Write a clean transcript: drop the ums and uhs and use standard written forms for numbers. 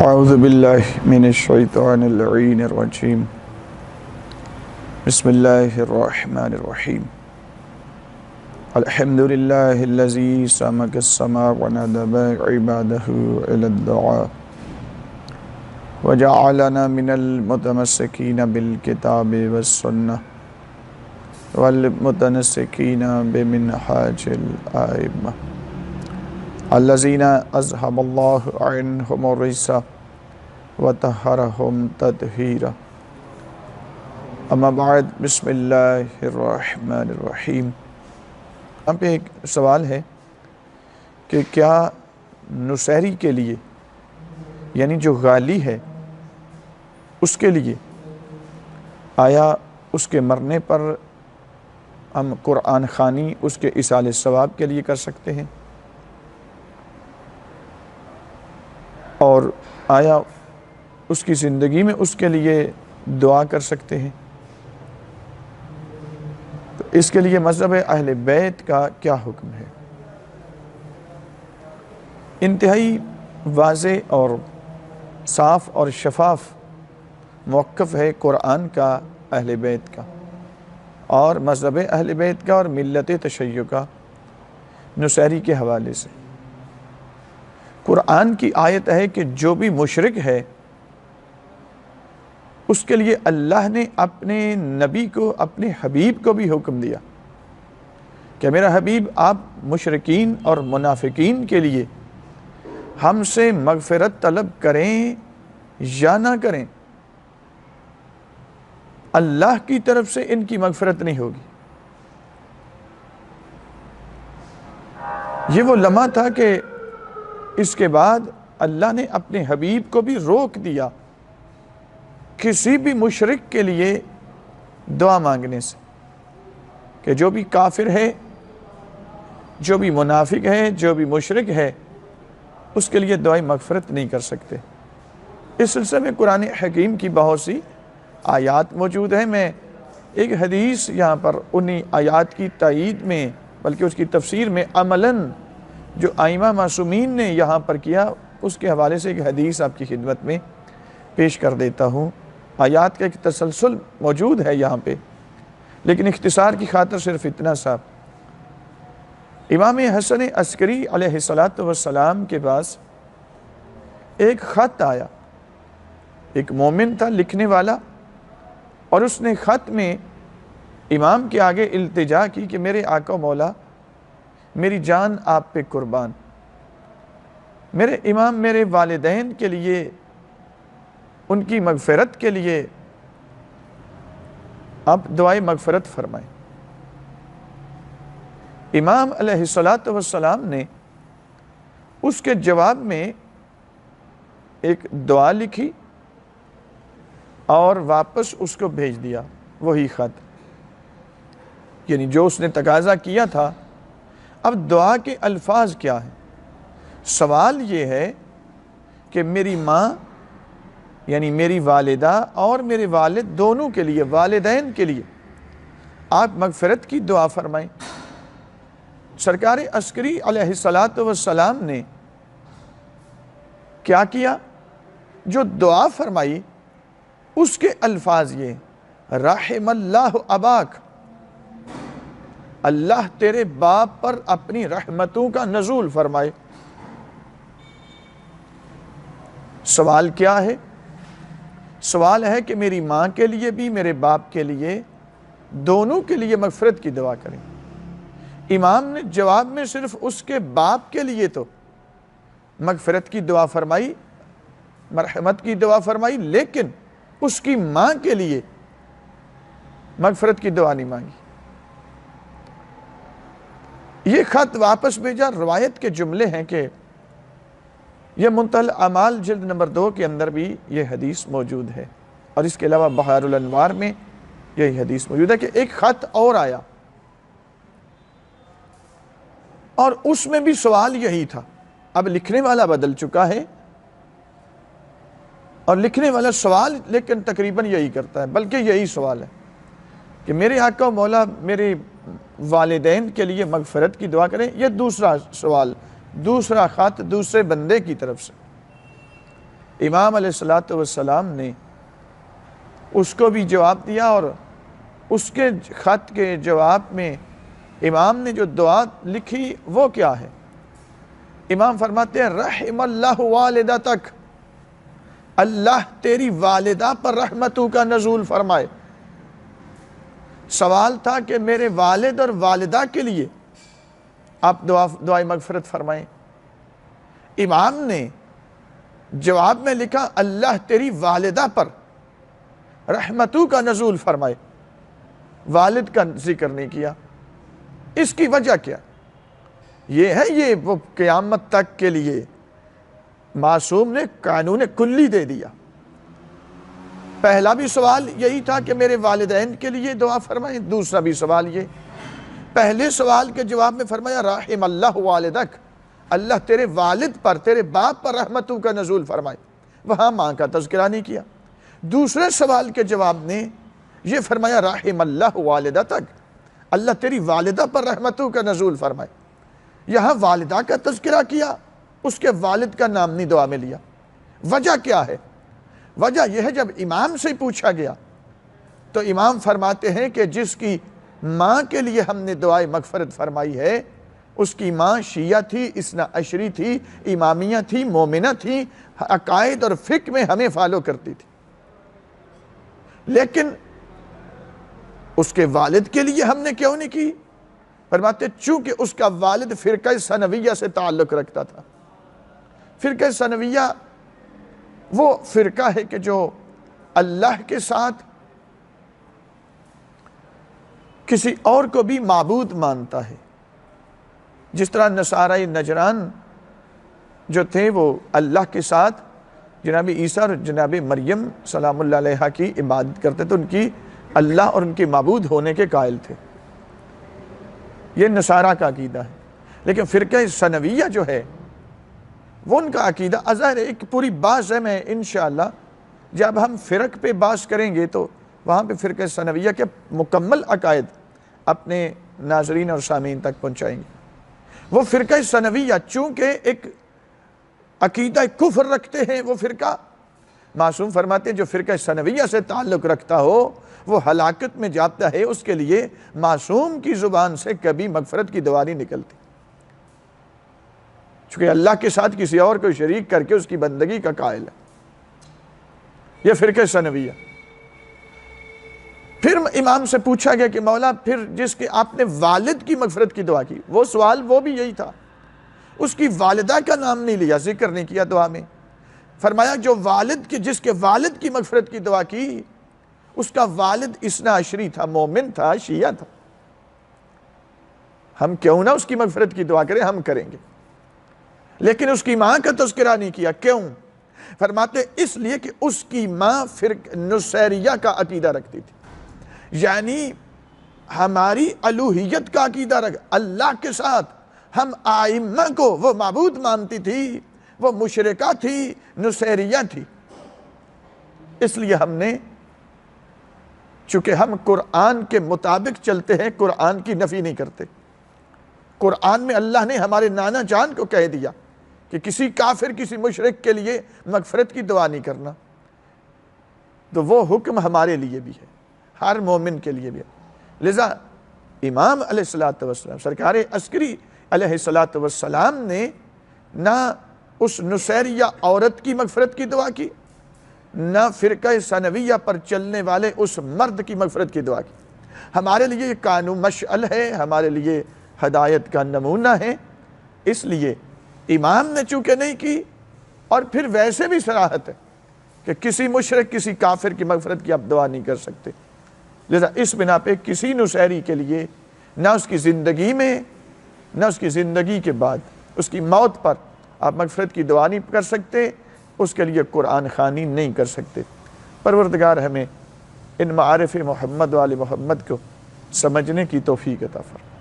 اعوذ باللہ من الشیطان اللعین الرجیم بسم اللہ الرحمن الرحیم الحمدللہ الذی سمک السماء وندب عبادہ الی الدعاء وجعلنا من المتمسکین بالکتاب والسنہ والمتنسکین بمنہاج الائمہ الذین اذهب اللہ عنہم الرجس وطہرہم تطہیرا اما بعد بسم اللہ الرحمن الرحیم۔ یہاں پہ ایک سوال ہے کہ کیا نصیری کے لیے یعنی جو غالی ہے اس کے لیے آیا اس کے مرنے پر ہم قرآن خوانی اس کے ایصال ثواب کے لیے کر سکتے ہیں، اور آیا اس کی زندگی میں اس کے لیے دعا کر سکتے ہیں؟ تو اس کے لیے مذہب اہل بیت کا کیا حکم ہے؟ انتہائی واضح اور صاف اور شفاف موقف ہے قرآن کا، اہل بیت کا اور مذہب اہل بیت کا اور ملت تشیع کا نصیری کے حوالے سے۔ قرآن کی آیت ہے کہ جو بھی مشرک ہے اس کے لیے اللہ نے اپنے نبی کو، اپنے حبیب کو بھی حکم دیا کہ میرا حبیب آپ مشرکین اور منافقین کے لیے ہم سے مغفرت طلب کریں یا نہ کریں، اللہ کی طرف سے ان کی مغفرت نہیں ہوگی۔ یہ وہ لمحہ تھا کہ اس کے بعد اللہ نے اپنے حبیب کو بھی روک دیا کسی بھی مشرک کے لیے دعا مانگنے سے، کہ جو بھی کافر ہے، جو بھی منافق ہے، جو بھی مشرک ہے، اس کے لیے دعائیں مغفرت نہیں کر سکتے۔ اس سلسلے میں قرآن حکیم کی بہت سی آیات موجود ہیں۔ میں ایک حدیث یہاں پر انہی آیات کی تائید میں بلکہ اس کی تفسیر میں عملاً جو ائمہ معصومین نے یہاں پر کیا اس کے حوالے سے ایک حدیث آپ کی خدمت میں پیش کر دیتا ہوں۔ آیات کا ایک تسلسل موجود ہے یہاں پہ، لیکن اختصار کی خاطر صرف اتنا سا۔ امام حسن عسکری علیہ السلام کے پاس ایک خط آیا، ایک مومن تھا لکھنے والا، اور اس نے خط میں امام کے آگے التجا کی کہ میرے آقا و مولا، میری جان آپ پہ قربان، میرے امام میرے والدین کے لیے، ان کی مغفرت کے لیے آپ دعائے مغفرت فرمائیں۔ امام علیہ السلام نے اس کے جواب میں ایک دعا لکھی اور واپس اس کو بھیج دیا، وہی خط، یعنی جو اس نے تقاضا کیا تھا۔ اب دعا کے الفاظ کیا ہیں؟ سوال یہ ہے کہ میری ماں یعنی میری والدہ اور میرے والد دونوں کے لیے، والدین کے لیے آپ مغفرت کی دعا فرمائیں۔ سرکار عسکری علیہ السلام نے کیا کیا؟ جو دعا فرمائی اس کے الفاظ یہ، رحم اللہ اباک، اللہ تیرے باپ پر اپنی رحمتوں کا نزول فرمائے۔ سوال کیا ہے؟ سوال ہے کہ میری ماں کے لیے بھی، میرے باپ کے لیے، دونوں کے لیے مغفرت کی دعا کریں۔ امام نے جواب میں صرف اس کے باپ کے لیے تو مغفرت کی دعا فرمائی، مرحمت کی دعا فرمائی، لیکن اس کی ماں کے لیے مغفرت کی دعا نہیں مانگی۔ یہ خط واپس بھیجا۔ روایت کے جملے ہیں کہ یہ منتہی الاعمال جلد نمبر 2 کے اندر بھی یہ حدیث موجود ہے، اور اس کے علاوہ بحار الانوار میں یہی حدیث موجود ہے کہ ایک خط اور آیا اور اس میں بھی سوال یہی تھا۔ اب لکھنے والا بدل چکا ہے اور لکھنے والا سوال لیکن تقریباً یہی کرتا ہے، بلکہ یہی سوال ہے کہ میرے آقا و مولا میرے والدین کے لیے مغفرت کی دعا کریں۔ یہ دوسرا سوال، دوسرا خط دوسرے بندے کی طرف سے۔ امام علیہ السلام نے اس کو بھی جواب دیا، اور اس کے خط کے جواب میں امام نے جو دعا لکھی وہ کیا ہے؟ امام فرماتے ہیں رحم اللہ والدتک، اللہ تیری والدہ پر رحمتوں کا نزول فرمائے۔ سوال تھا کہ میرے والد اور والدہ کے لیے آپ دعائے مغفرت فرمائیں۔ امام نے جواب میں لکھا اللہ تیری والدہ پر رحمتوں کا نزول فرمائے، والد کا ذکر نہیں کیا۔ اس کی وجہ کیا؟ یہ ہے یہ وہ قیامت تک کے لیے معصوم نے قانون کلی دے دیا۔ پہلا بھی سوال یہی تھا کہ میرے والدین کے لیے دعا فرمائیں، دوسرا بھی سوال یہ۔ پہلے سوال کے جواب میں فرمایا رحم اللہ والدک، اللہ تیرے والد پر، تیرے باپ پر رحمتوں کا نزول فرمائے، وہاں ماں کا تذکرہ نہیں کیا۔ دوسرے سوال کے جواب نے یہ فرمایا رحم اللہ والدتک، اللہ تیری والدہ پر رحمتوں کا نزول فرمائے، یہاں والدہ کا تذکرہ کیا، اس کے والد کا نام نہیں دعا میں لیا۔ وجہ کیا ہے؟ وجہ یہ ہے جب امام سے پوچھا گیا تو امام فرماتے ہیں کہ جس کی ماں کے لیے ہم نے دعائے مغفرت فرمائی ہے اس کی ماں شیعہ تھی، اثنا عشری تھی، امامیہ تھی، مومنہ تھی، عقائد اور فقہ میں ہمیں فالو کرتی تھی، لیکن اس کے والد کے لیے ہم نے کیوں نہیں کی؟ فرماتے چونکہ اس کا والد فرقہ ثانویہ سے تعلق رکھتا تھا۔ فرقہ ثانویہ وہ فرقہ ہے کہ جو اللہ کے ساتھ کسی اور کو بھی معبود مانتا ہے، جس طرح نصارائی نجران جو تھے وہ اللہ کے ساتھ جناب عیسیٰ اور جناب مریم سلام اللہ علیہ کی عبادت کرتے تھے، ان کی اللہ اور ان کے معبود ہونے کے قائل تھے۔ یہ نصارہ کا عقیدہ ہے۔ لیکن فرقہ ثانویہ جو ہے وہ ان کا عقیدہ ظاہر ہے، ایک پوری بحث ہے، میں انشاءاللہ جب ہم فرق پہ بحث کریں گے تو وہاں پہ فرقہ ثانویہ کے مکمل عقائد اپنے ناظرین اور سامعین تک پہنچائیں گے۔ وہ فرقہ ثانویہ چونکہ ایک عقیدہ کفر رکھتے ہیں، وہ فرقہ معصوم فرماتے ہیں جو فرقہ ثانویہ سے تعلق رکھتا ہو وہ ہلاکت میں جاتا ہے، اس کے لیے معصوم کی زبان سے کبھی مغفرت کی دعا نہیں نکلتی، چونکہ اللہ کے ساتھ کسی اور کو شریک کر کے اس کی بندگی کا قائل ہے۔ یہ فرقہ ثانویہ۔ پھر امام سے پوچھا گیا کہ مولا پھر جس کے آپ نے والد کی مغفرت کی دعا کی، وہ سوال وہ بھی یہی تھا، اس کی والدہ کا نام نہیں لیا، ذکر نہیں کیا دعا میں۔ فرمایا جو والد کی، جس کے والد کی مغفرت کی دعا کی اس کا والد اثنا عشری تھا، مومن تھا، شیعہ تھا، ہم کیوں نہ اس کی مغفرت کی دعا کریں، ہم کریں گے، لیکن اس کی ماں کا تذکرہ نہیں کیا۔ کیوں؟ فرماتے اس لیے کہ اس کی ماں نصیریہ کا عقیدہ رکھتی تھی، یعنی ہماری الوہیت کا عقیدہ رکھ، اللہ کے ساتھ ہم آئمہ کو وہ معبود مانتی تھی، وہ مشرکہ تھی، نصیریہ تھی۔ اس لیے ہم نے، چونکہ ہم قرآن کے مطابق چلتے ہیں، قرآن کی نفی نہیں کرتے۔ قرآن میں اللہ نے ہمارے نانا جان کو کہہ دیا کہ کسی کافر، کسی مشرک کے لیے مغفرت کی دعا نہیں کرنا، تو وہ حکم ہمارے لیے بھی ہے، ہر مومن کے لیے بھی ہے۔ لذا امام علیہ السلام، سرکار عسکری علیہ السلام نے نہ اس نصیریہ عورت کی مغفرت کی دعا کی، نہ فرقہ ثانویہ پر چلنے والے اس مرد کی مغفرت کی دعا کی۔ ہمارے لیے یہ قانون مشعل ہے، ہمارے لیے ہدایت کا نمونہ ہے، اس لیے امام نے چونکہ نہیں کی، اور پھر ویسے بھی صراحت ہے کہ کسی مشرک، کسی کافر کی مغفرت کی آپ دعا نہیں کر سکتے۔ لذا اس بنا پہ کسی نصیری کے لیے نہ اس کی زندگی میں نہ اس کی زندگی کے بعد، اس کی موت پر آپ مغفرت کی دعا نہیں کر سکتے، اس کے لیے قرآن خوانی نہیں کر سکتے۔ پروردگار ہمیں ان معارف محمد و آل محمد کو سمجھنے کی توفیق عطا فرمائے۔